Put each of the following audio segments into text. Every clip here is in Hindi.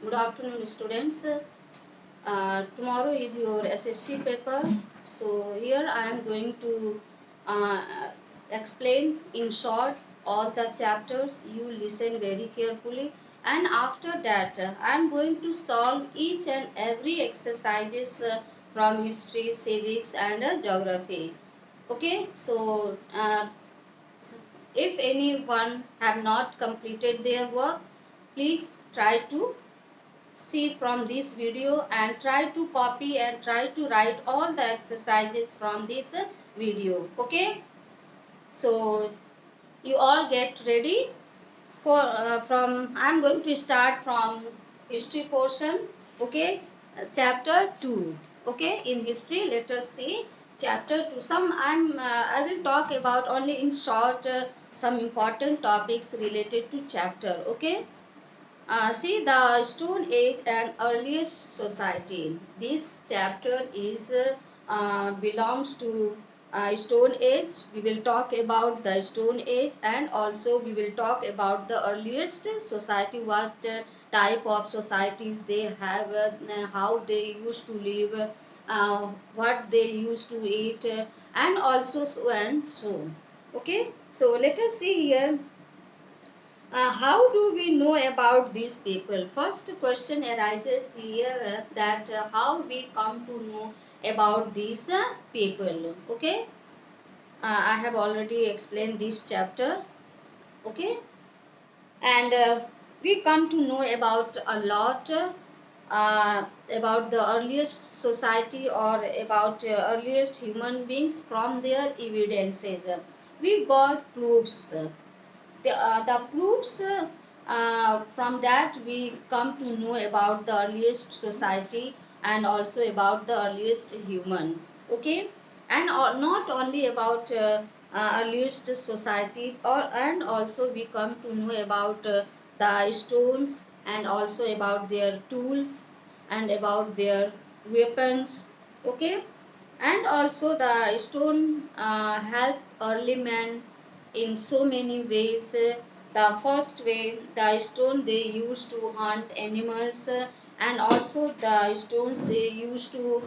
Good afternoon, students. Tomorrow is your SST paper. So here I am going to explain in short all the chapters. You listen very carefully, and after that I am going to solve each and every exercises from history, civics, and geography. Okay. So if anyone have not completed their work, please try to see from this video and try to copy and try to write all the exercises from this video. Okay, so you all get ready for from I'm going to start from history portion. Okay, chapter 2. Okay, in history let us see chapter 2. I will talk about only in short some important topics related to chapter. Okay, see the Stone Age and earliest society. This chapter is belongs to Stone Age. We will talk about the Stone Age and also we will talk about the earliest society. What type of societies they have, how they used to live, what they used to eat, and also so and so. Okay, so let us see here how do we know about these people? First question arises here that how we come to know about these people. Okay, I have already explained this chapter. Okay, and we come to know about a lot about the earliest society or about earliest human beings from their evidences. We got proofs, the proofs from that we come to know about the earliest society and also about the earliest humans. Okay, and not only about earliest societies or and also we come to know about the stones and also about their tools and about their weapons. Okay, and also the stone help early man in so many ways. The first way, the stone they used to hunt animals, and also the stones they used to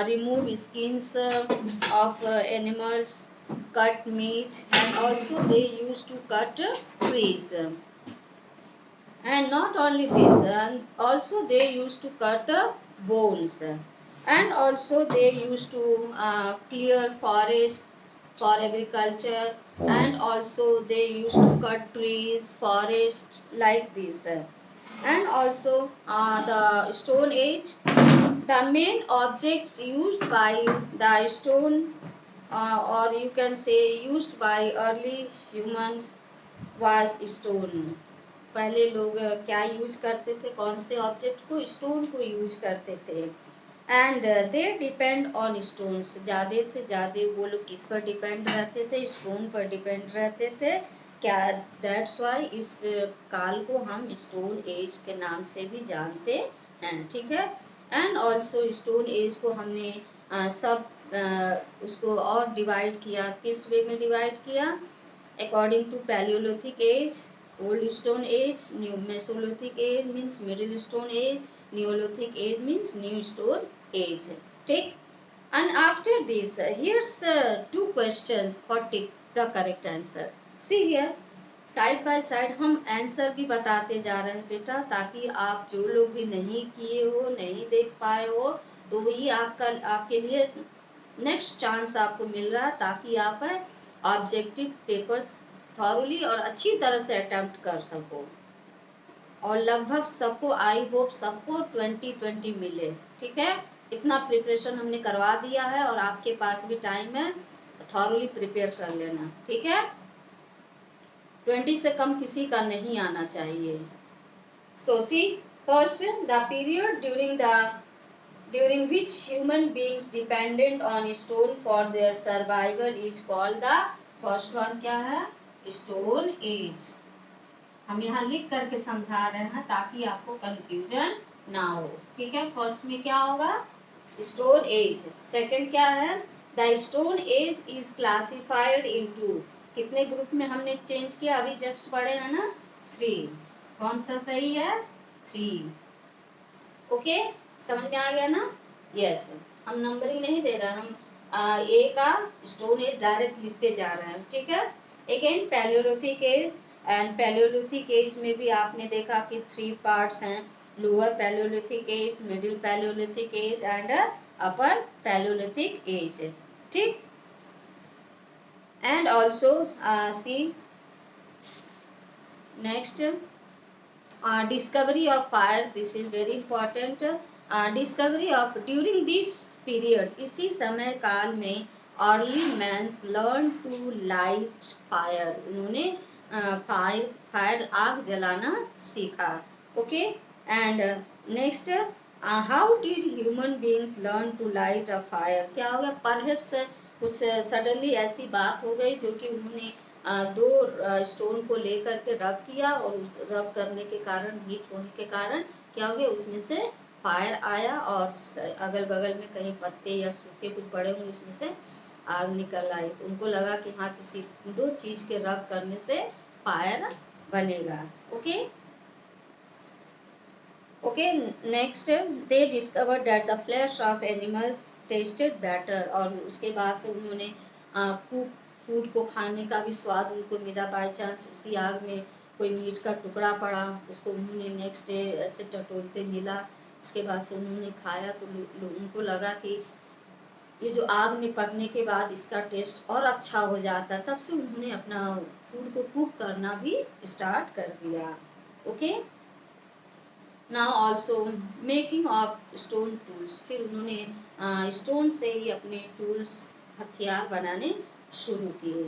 remove skins of animals, cut meat, and also they used to cut trees. And not only this, and also they used to cut bones, and also they used to clear forest for agriculture, and also they used to cut trees, forest like this. And also the Stone Age, the main objects used by the stone or you can say used by early humans was stone. पहले लोग क्या यूज करते थे, कौन से ऑब्जेक्ट को, स्टोन को यूज करते थे. And they depend on stones, ज़्यादा से ज़्यादा वो लोग किस पर डिपेंड रहते थे, स्टोन पर डिपेंड रहते थे. क्या दैट्स वाई इस काल को हम स्टोन एज के नाम से भी जानते हैं. ठीक है, एंड ऑल्सो स्टोन एज को हमने सब उसको और डिवाइड किया. किस वे में डिवाइड किया? According to Paleolithic age, Old Stone Age, New Mesolithic age means Middle Stone Age, Neolithic age means New Stone Age. Take, and after this, here's two questions for take the correct answer. See here, side by side हम आंसर भी बताते जा रहे हैं बेटा, ताकि आप जो लोग भी नहीं किए हो, नहीं देख पाए हो, तो वही आपका आपके लिए नेक्स्ट चांस आपको मिल रहा है, ताकि आप ऑब्जेक्टिव पेपर्स थॉरली और अच्छी तरह से अटेम्प्ट कर सको. और लगभग सबको, आई होप सबको 2020 मिले. ठीक है, इतना प्रिपरेशन हमने करवा दिया है और आपके पास भी टाइम है, थॉरली प्रिपेयर कर लेना. ठीक है, 20 से कम किसी का नहीं आना चाहिए. So see, first the period during which human beings depended on stone for their survival is called the first one. क्या है? Stone Age. हम यहाँ लिख करके समझा रहे हैं ताकि आपको कंफ्यूजन ना हो. ठीक है, फर्स्ट में क्या होगा? Stone age. सेकंड क्या है? The stone age is classified into, कितने ग्रुप में हमने चेंज किया, अभी जस्ट पढ़े हैं ना, 3. कौन सा सही है? 3. ओके, समझ में आ गया ना? यस, हम नंबरिंग नहीं दे रहे, हम ए का स्टोन एज डायरेक्ट लिखते जा रहे हैं, ठीक है। Again paleolithic age, and paleolithic age में भी आपने देखा कि 3 पार्ट्स हैं, lower paleolithic age, middle paleolithic age and upper paleolithic age, ठीक। And also see next discovery of fire, this is very important. Discovery of during this period, इसी समय काल में early men learn to light fire, उन्होंने फायर आग जलाना सीखा, okay. And next how did human beings learn to light a fire, क्या हो गया, परहैप्स कुछ सडनली ऐसी बात हो गई जो कि उन्होंने दो स्टोन को लेकर के रब किया, और उस रब करने के कारण, हीट होने के कारण क्या हो गया, उसमें से फायर आया, और अगल बगल में कहीं पत्ते या सूखे कुछ पड़े होंगे, उसमें से आग निकल आई, तो उनको लगा कि हाँ किसी दो चीज के रब करने से फायर बनेगा, okay. Okay, next they discover that the flash of animals tested better, और उसके बाद से उन्होंने फूड को खाने का भी स्वाद उनको मिला, बाय चांस उसी आग में कोई मीट का टुकड़ा पड़ा, उसको उन्होंने नेक्स्ट डे ऐसे टटोलते मिला, उसके बाद से उन्होंने खाया, तो उनको लगा कि ये जो आग में पकने के बाद इसका टेस्ट और अच्छा हो जाता, तब से उन्होंने अपना फूड को कुक करना भी स्टार्ट कर दिया, okay. Now also making of stone tools, फिर उन्होंने स्टोन से ही अपने टूल्स, हथियार बनाने शुरू किए।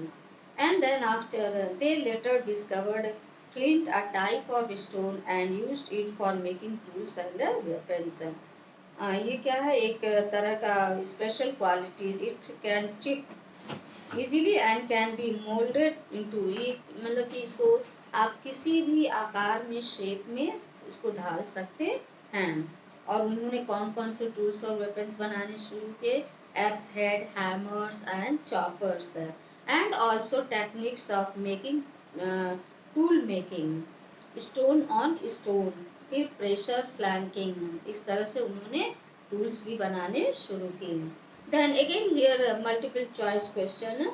And then after they later discovered flint, a type of stone, and used it for making tools and weapons. ये क्या है, एक तरह का special quality, it can chip easily and can be moulded into, ये मतलब कि इसको आप किसी भी आकार में, शेप में इसको ढाल सकते हैं। और उन्होंने कौन कौन से टूल्स और वेपन्स बनाने शुरू किए, axe head, hammers and choppers, and also techniques of making tool making, stone on stone, फिर प्रेशर फ्लैंकिंग, इस तरह से उन्होंने टूल्स भी बनाने शुरू किए। Then again here multiple choice question,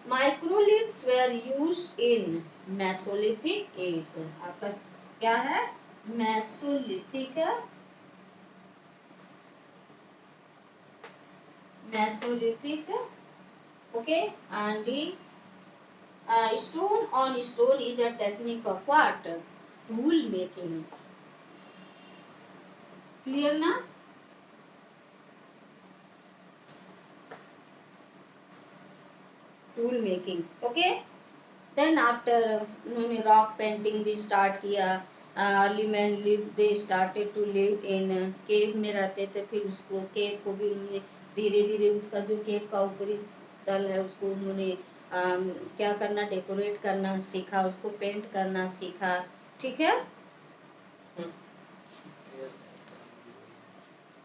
microliths were used in mesolithic age, आपका क्या है, mesolithic, mesolithic, okay. And stone on stone is a technique of what, tool making, clear ना? Tool making, okay. Then after उन्होंने रॉक पेंटिंग भी स्टार्ट किया, early man live, they started to live in cave में रहते थे, फिर उसको केव को भी उन्होंने धीरे धीरे उसका जो केव का ऊपरी तल है उसको उन्होंने क्या करना, डेकोरेट करना सीखा, उसको पेंट करना सीखा, ठीक है।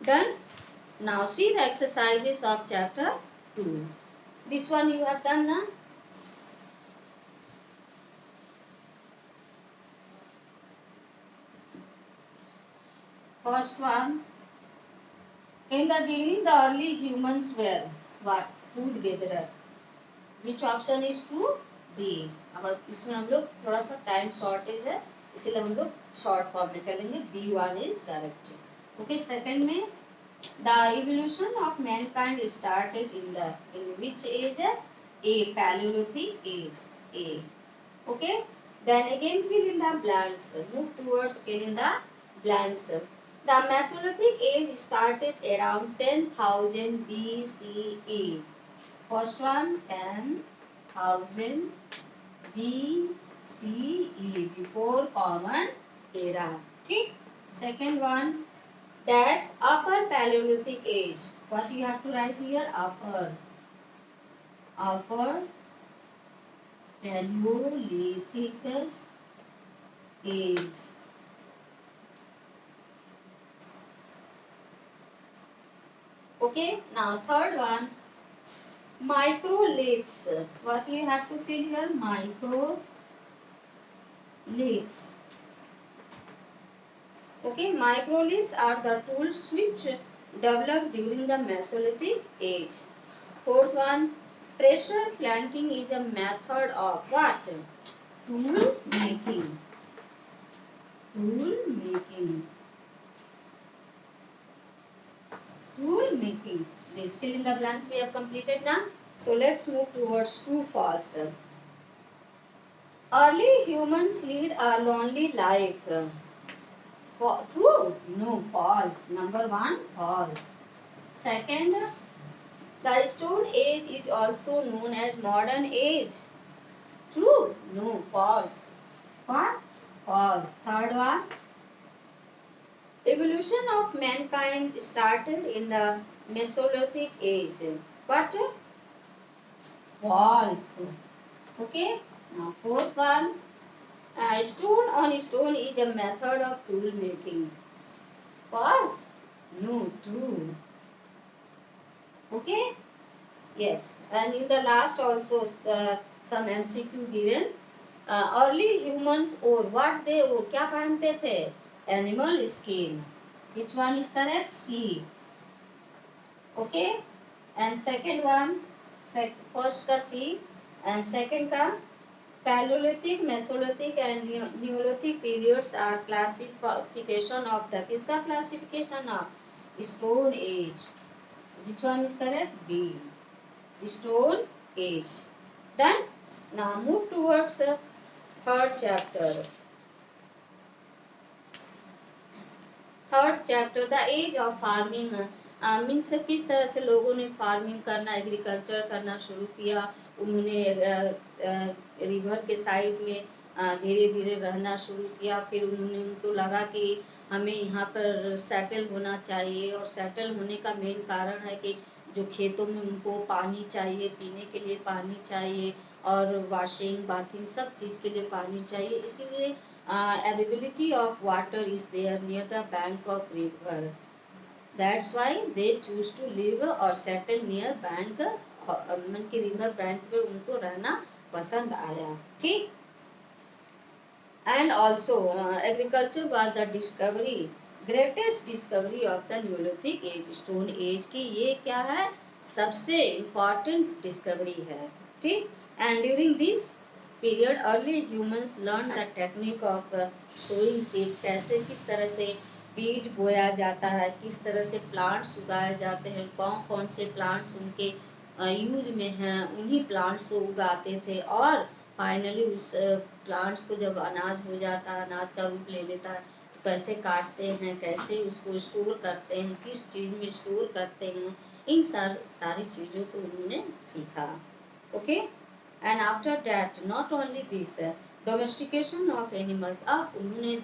Done. Now see the exercises of chapter 2, this one you have done na? First one, in the beginning the early humans were what, food gatherer, which option is true, B। अब इसमें हम लोग थोड़ा सा टाइम शॉर्टेज है, इसलिए हम लोग शॉर्ट फॉर्म में चलेंगे, B1 is correct, okay. Second में the evolution of mankind started in which age, A, Paleolithic age, A, okay। Then again fill in the blanks, move towards fill in the blanks। The Mesolithic age started around 10,000 BCE, first one 10,000 BCE, before common era, ठीक। second one, that's upper Paleolithic age, what you have to write here, upper Paleolithic age, okay। Now third one, microliths, what you have to fill here, microliths, Okay, microliths are the tools which developed during the Mesolithic age. Fourth one, pressure flanking is a method of what? Tool making. Tool making. Tool making. This fill in the blanks we have completed now. So let's move towards true false. Early humans lead a lonely life. True? No, false. Number one, false. Second, the Stone Age is also known as modern age. True? No, false. What? False. Third one, evolution of mankind started in the Mesolithic age. But false. Okay. Now fourth one, stone on stone is a method of tool making. False? No, true. Okay. Yes. And in the last also some MCQ given. Early humans wore what they wore? क्या पहनते थे? Animal skin. Which one is correct? C. Okay. And second one, first का C and second का Paleolithic, Mesolithic and Neolithic periods are classification of the किसका classification of Stone Age. Which one is correct? B. Stone Age. Done. Now move towards the third chapter. Third chapter the age of farming means किस तरह से लोगों ने फार्मिंग करना एग्रीकल्चर करना शुरू किया उन्होंने रिवर के साइड में धीरे धीरे रहना शुरू किया फिर उनको लगा कि हमें यहाँ पर सेटल होना चाहिए और सेटल होने का मेन कारण है कि जो खेतों में उनको पानी चाहिए पीने के लिए पानी चाहिए और वॉशिंग बाथिंग सब चीज़ के लिए पानी चाहिए इसीलिए availability of water is there near the bank of river. That's why they choose to live or settle near bank मन की river bank पे उनको रहना पसंद आया ठीक and also agriculture was the discovery greatest discovery of the Neolithic age stone age की ये क्या है सबसे important discovery है ठीक and during this period early humans learned the technique of sowing seeds कैसे किस तरह से बीज बोया जाता है किस तरह से प्लांट्स उगाए जाते हैं कौन कौन से प्लांट्स उनके यूज में हैं उन्हीं प्लांट्स को उगाते थे और फाइनली उस प्लांट्स को जब अनाज हो जाता है अनाज का रूप ले लेता है तो कैसे काटते हैं कैसे उसको स्टोर करते हैं किस चीज़ में स्टोर करते हैं इन सारी चीज़ों को उन्होंने सीखा okay and after that not only this domestication of animals अब उन्होंने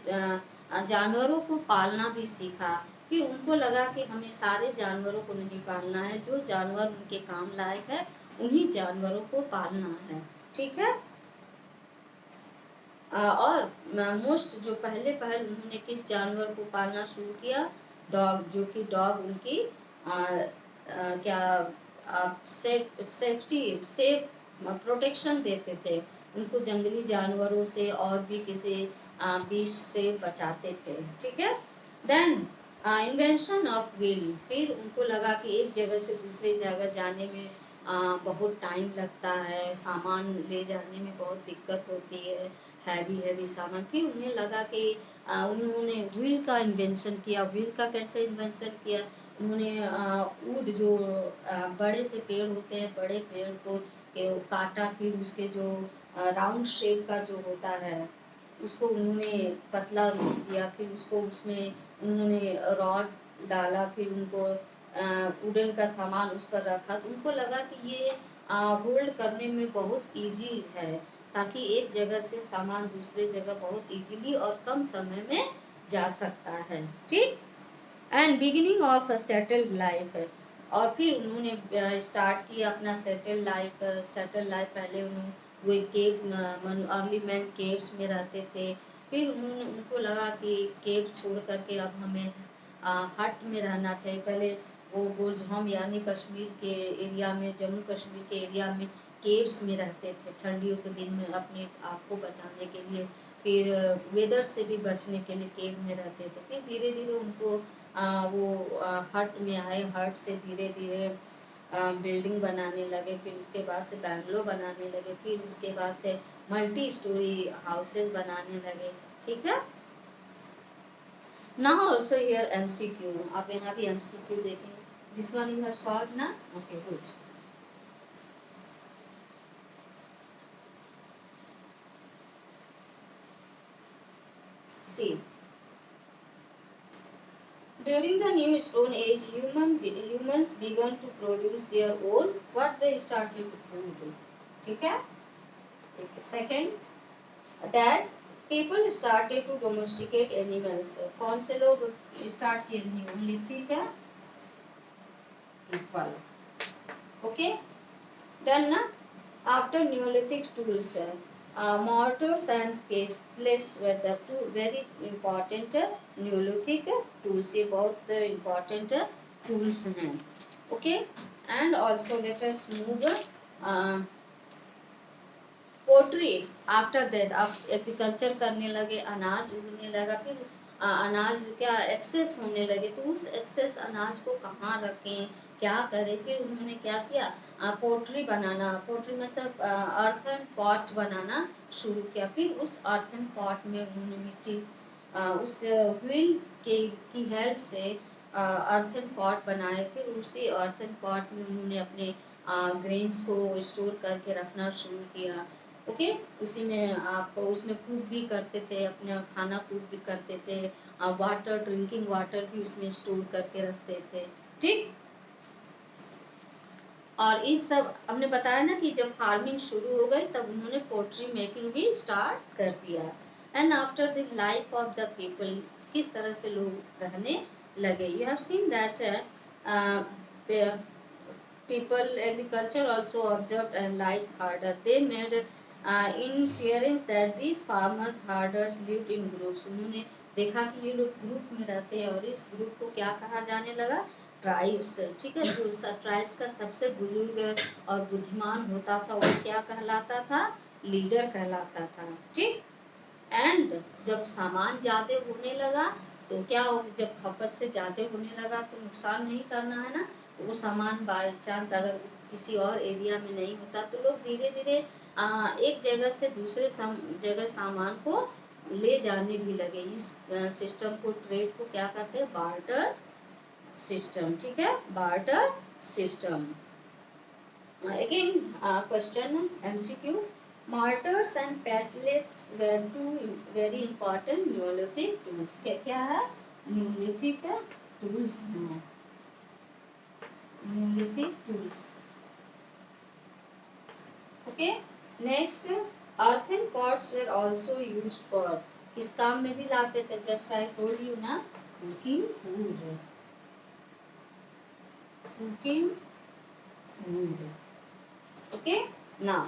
जानवरों को पालना भी सीखा फिर उनको लगा कि हमें सारे जानवरों को नहीं पालना है जो जानवर उनके काम लायक है उन्हीं जानवरों को पालना है ठीक है और मोस्ट जो पहले उन्होंने किस जानवर को पालना शुरू किया डॉग जो कि डॉग उनकी क्या सेफ्टी सेफ प्रोटेक्शन देते थे उनको जंगली जानवरों से और भी किसी विष से बचाते थे ठीक है देन इन्वेंशन ऑफ व्हील फिर उनको लगा कि एक जगह से दूसरी जगह जाने में बहुत टाइम लगता है सामान ले जाने में बहुत दिक्कत होती है हैवी सामान फिर उन्हें लगा कि उन्होंने व्हील का इन्वेंशन किया व्हील का कैसे इन्वेंशन किया उन्होंने वुड जो बड़े से पेड़ होते हैं बड़े पेड़ को काटा फिर उसके जो राउंड शेप का जो होता है उसको उन्होंने पतला रूप दिया फिर उसको उसमें उन्होंने रॉड डाला फिर उनको वुडन का सामान उस पर रखा तो उनको लगा कि ये होल्ड करने में बहुत इजी है ताकि एक जगह से सामान दूसरे जगह बहुत इजीली और कम समय में जा सकता है ठीक and beginning of a settled life और फिर उन्होंने स्टार्ट किया अपना सेटल लाइफ पहले उन्होंने वो केव अर्ली मैन केव्स में रहते थे फिर उन्होंने उनको लगा कि केव छोड़ करके अब हमें हट में रहना चाहिए पहले वो गुरजहम यानी कश्मीर के एरिया में जम्मू कश्मीर के एरिया में केव्स में रहते थे ठंडियों के दिन में अपने आप को बचाने के लिए फिर वेदर से भी बचने के लिए केव में रहते थे। फिर धीरे धीरे उनको वो हट में आए, हट से धीरे धीरे बिल्डिंग बनाने लगे, फिर उसके बाद से बैंगलोर बनाने लगे, फिर उसके बाद से मल्टी स्टोरी हाउसेस बनाने लगे। ठीक है। नाउ ऑल्सो हियर एमसीक्यू, आप यहाँ भी एमसीक्यू देखेंगे। This one you have solve ना? Okay good. See, during the New Stone Age, humans began to produce their own what they started to food. ठीक है? Second, dash people started to domesticate animals. कौन से लोग start किए? Neolithic है? Equal. Okay? Done ना? After Neolithic tools, mortars and pestles were the two very important Neolithic tools. ये बहुत important tools हैं. Okay, and also let us move pottery. After that आप एग्रीकल्चर करने लगे, अनाज उगने लगा, फिर अनाज क्या एक्सेस होने लगे, तो उस एक्सेस अनाज को कहाँ रखें, क्या करें, फिर उन्होंने क्या किया, पोट्री बनाना, पोट्री में सब अर्थन पॉट बनाना शुरू किया। फिर उस अर्थन पॉट में उन्होंने मिट्टी उस व्हील के की हेल्प से अर्थन पॉट बनाए। फिर उसी अर्थन पॉट में उन्होंने अपने ग्रेन्स को स्टोर करके रखना शुरू किया। ओके, उसी में आप उसमें कुक भी करते थे, अपना खाना कुक भी करते थे, वाटर ड्रिंकिंग वाटर भी उसमें स्टोर करके रखते थे। ठीक। और इन सब हमने बताया ना कि जब फार्मिंग शुरू हो गई तब उन्होंने पोल्ट्री मेकिंग भी स्टार्ट कर दिया। And after the life of the people, किस तरह से लोग रहने लगे। You have seen that people agriculture also observed and lives harder. They made inference that these farmers herders lived in groups. उन्होंने देखा कि ये लोग ग्रुप में रहते हैं और इस ग्रुप को क्या कहा जाने लगा, ट्राइब्स। ठीक है, जो ट्राइब्स का सबसे बुजुर्ग और बुद्धिमान होता था वो क्या कहलाता था, लीडर कहलाता था। ठीक। एंड जब सामान ज्यादा होने लगा तो क्या हो, जब खपत से ज्यादा होने लगा तो नुकसान नहीं करना है ना, वो सामान बाय चांस अगर किसी और एरिया में नहीं होता तो लोग धीरे धीरे एक जगह से दूसरे जगह सामान को ले जाने भी लगे। इस सिस्टम को, ट्रेड को क्या कहते हैं, बार्टर सिस्टम। ठीक है, barter system. Again question MCQ, mortars and pestles were two very important Neolithic tools. क्या है, Neolithic tools हैं, Neolithic tools. Okay, next, earthen pots were also used for, किस काम में भी लाते थे, just I told you ना, cooking food, cooking food. Okay, now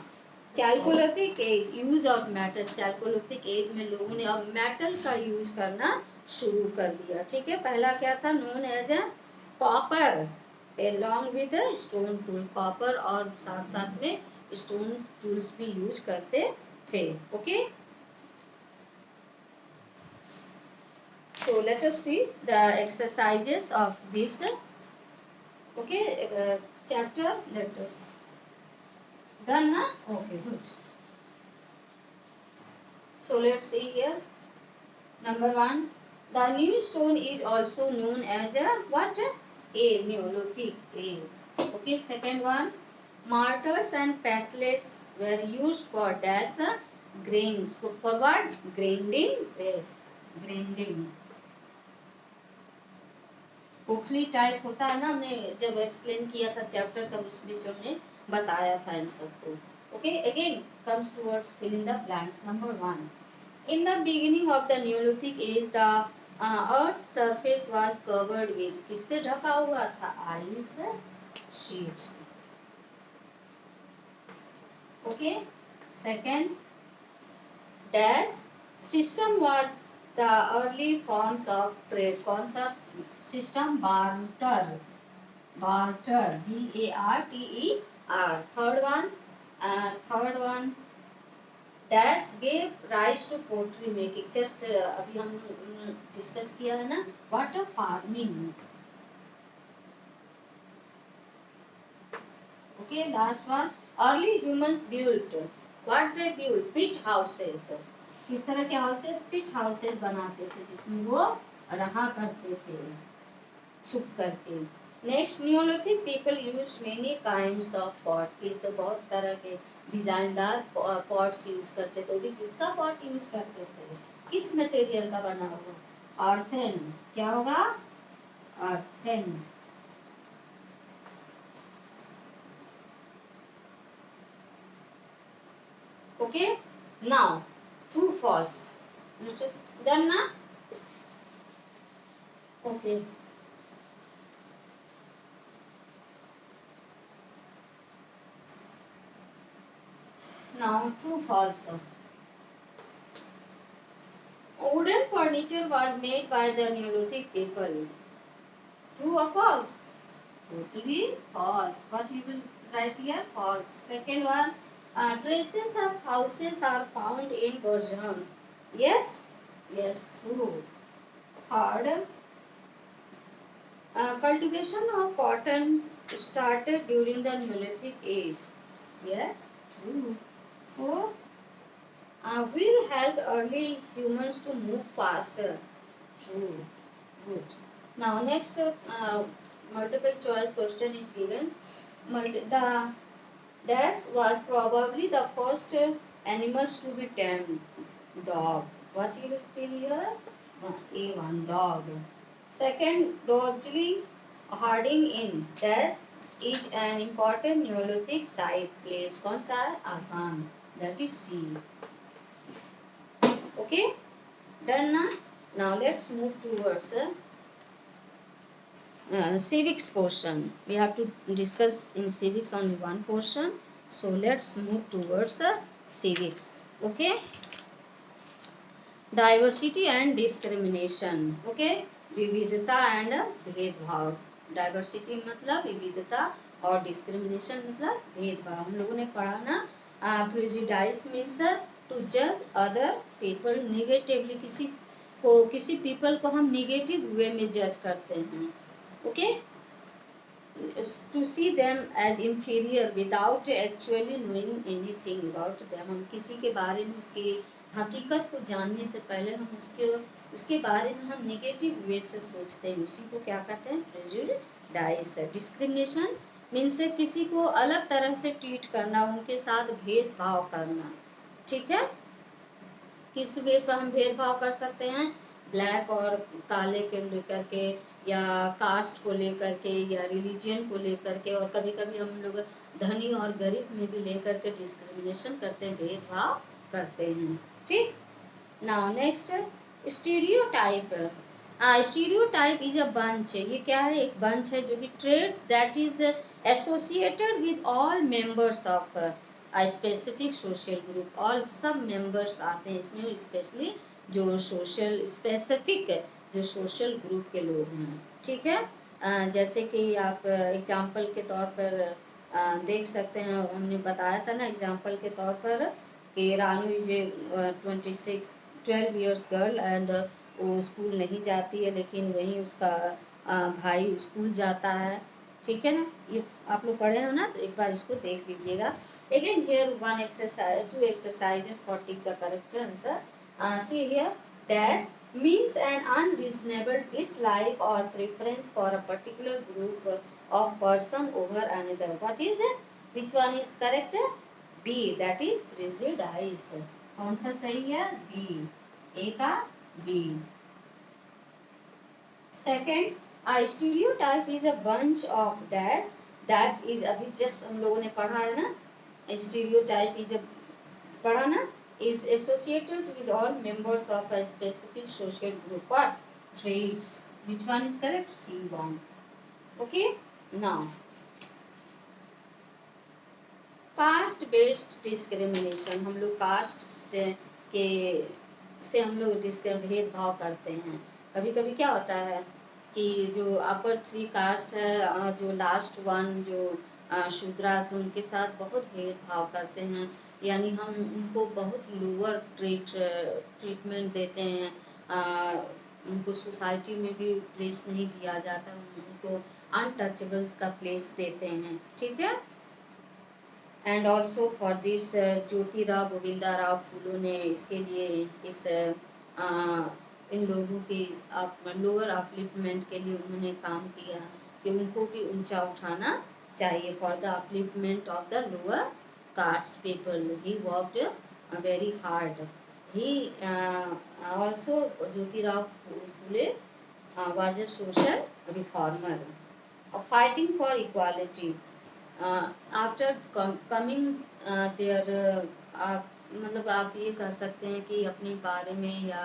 chalcolithic age, use of metal. Chalcolithic age में लोगों ने अब मेटल का यूज करना शुरू कर दिया। ठीक है, पहला क्या था, known as a copper along with stone tool, copper और साथ साथ में स्टोन टूल्स भी यूज करते थे। Okay, so let us see the exercises of this chapter. Let us done na? Okay, good. So let's see here. Number 1, the new stone is also known as a what? A Neolithic age. Okay, second one, mortars and pestles were used for dash grains. For what? Grinding. Yes, grinding. पोखली टाइप होता है ना, हमने जब एक्सप्लेन किया था चैप्टर तब उस विषय में बताया था इन सबको। Okay, again comes towards fill in the blanks. Number 1, in the beginning of the Neolithic age, the earth's surface was covered with, किससे ढका हुआ था, ice sheets. Okay, second, dash system was the early forms of trade. कौन सा system, barter, barter, BARTER. Third one, dash gave rise to poultry making, just अभी हम डिस्कस किया है ना, what a farming. Okay, last one, early humans built, what they built, pit houses, किस तरह के हाउसेस, पिट हाउसेस बनाते थे जिसमें वो रहा करते थे छुप करके। Next, Neolithic people used many kinds of pots, किस बहुत तरह के डिजाइनदार पॉट्स यूज करते थे। वो भी किसका पॉट यूज करते थे, किस मटेरियल का बना हुआ, अर्थेन, क्या होगा, earthen. Okay, now true false, done ना। Okay, now true false. Wooden furniture was made by the Neolithic people. True or false? Totally false. What you will write here? False. Second one, traces of houses are found in Bergen. Yes? Yes, true. Third, cultivation of cotton started during the Neolithic age. Yes, true. Fourth, wheel helped early humans to move faster. True. Good. Now next multiple choice question is given. The dash was probably the first animals to be tamed. Dog. What you will fill here? A1, dog. Second, Dorjli Harding in dash is an important Neolithic site place. कौन सा है? Assam. That is C. Okay, done now. Now let's move towards civics portion. We have to discuss in civics only one portion. So let's move towards civics. Okay, diversity and discrimination. Okay, विविधता and भेदभाव. Diversity मतलब विविधता और discrimination मतलब भेदभाव. हम लोगों ने पढ़ा ना, prejudice means to judge other people negatively, किसी people को हम negative way में judge करते हैं. Okay, to see them as inferior without actually knowing anything about them. हम किसी के बारे में उसकी हकीकत को जानने से पहले हम उसके बारे में हम नेगेटिव वे से सोचते हैं, उसी को क्या कहते हैं, प्रेजुडिस. डिस्क्रिमिनेशन मीन्स किसी को अलग तरह से ट्रीट करना, उनके साथ भेदभाव करना. ठीक है, किस वे पर हम भेदभाव कर सकते हैं, ब्लैक और काले के लेकर के, या कास्ट को लेकर के, या रिलीजन को लेकर के, और कभी कभी हम लोग धनी और गरीब में भी लेकर के डिस्क्रिमिनेशन करते हैं, भेदभाव करते हैं. ठीक. Now next, stereotype. Stereotype is a bunch. ये क्या है, एक बंच है जो कि traits that is associated with all members of a specific social group. all सब members आते हैं इसमें, स्पेशली जो सोशल स्पेसिफिक जो सोशल ग्रुप के लोग हैं. ठीक है, जैसे कि आप एग्जाम्पल के तौर पर देख सकते हैं, हमने बताया था ना एग्जाम्पल के तौर पर कि Ranu is 12 years girl and वो स्कूल नहीं जाती है, लेकिन वहीं उसका भाई स्कूल जाता है. ठीक है ना, ये आप लोग पढ़े हो ना, तो एक बार इसको देख लीजिएगा. Again here one exercise, two exercises for tick the correct answer. See here, dash means an unreasonable dislike or preference for a particular group of person over another. What is it? Which one is correct? B, that is prejudice. कौन सा सही है? B. A का B. Second, a stereotype is a bunch of dash that is, अभी just हम लोगों ने पढ़ा है ना, stereotype is a, पढ़ा ना, is associated with all members of a specific social group. What? Traits. Which one is correct? C1. Okay. Now, caste based discrimination. हम लोग कास्ट से हम लोग भेदभाव करते हैं. कभी कभी क्या होता है कि जो अपर 3 कास्ट है, जो लास्ट वन जो शूद्रास, उनके साथ बहुत भेदभाव करते हैं. यानी हम उनको बहुत लोअर ट्रीटमेंट देते हैं, उनको सोसाइटी में भी प्लेस नहीं दिया जाता, उनको अनटचेबल्स का प्लेस देते हैं, ठीक है। And also for this Jyotirao Govinda Rao Phule ने इसके लिए इन लोगों की लोअर अपलिफ्टमेंट के लिए उन्होंने काम किया कि उनको भी ऊंचा उठाना चाहिए, for the upliftment of the lower caste people. He worked very hard. He also Jyotirao Phule was a social reformer, fighting for equality. After coming there, आप मतलब आप ये कह सकते हैं कि अपने बारे में या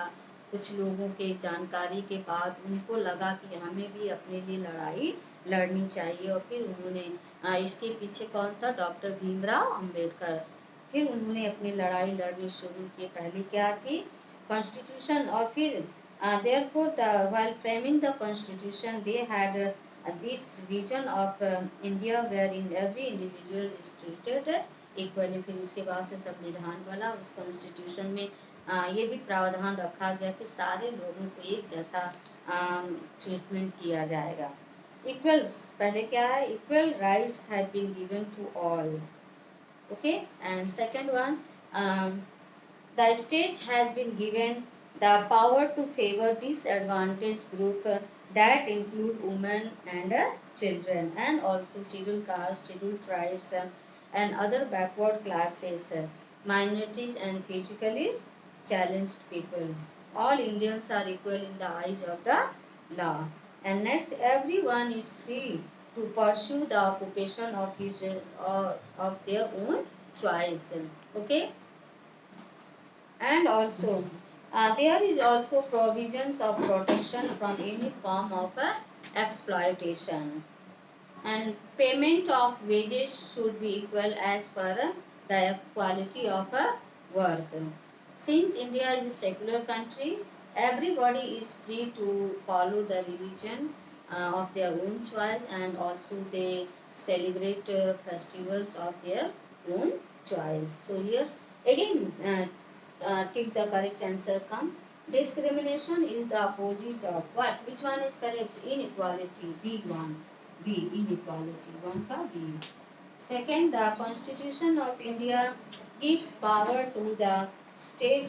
कुछ लोगों के जानकारी के बाद उनको लगा कि हमें भी अपने लिए लड़ाई लड़नी चाहिए, और फिर उन्होंने इसके पीछे कौन था, डॉक्टर भीमराव अंबेडकर। फिर उन्होंने अपनी लड़ाई लड़नी शुरू की। पहले क्या थी, कॉन्स्टिट्यूशन, और फिर therefore while framing the constitution they had this vision of India wherein every individual is treated equally। फिर उसके बाद से संविधान बना, उस कॉन्स्टिट्यूशन में ये भी प्रावधान रखा गया कि सारे लोगों को एक जैसा ट्रीटमेंट किया जाएगा। इक्वल्स, पहले क्या है, equal rights have been given to all, okay. And second one, the state has been given the power to favor disadvantaged group that include women and children, and also scheduled castes, scheduled tribes, and other backward classes, minorities and physically challenged people. All Indians are equal in the eyes of the law. And next, everyone is free to pursue the occupation of his of their own choice. Okay. And also there is also provisions of protection from any form of exploitation, and payment of wages should be equal as per the quality of work. Since India is a secular country, everybody is free to follow the religion of their own choice, and also they celebrate festivals of their own choice. So yes, again take the correct answer come. Discrimination is the opposite of what? Which one is correct? Inequality. B one. B, inequality. One ka B. Second, the Constitution of India gives power to the state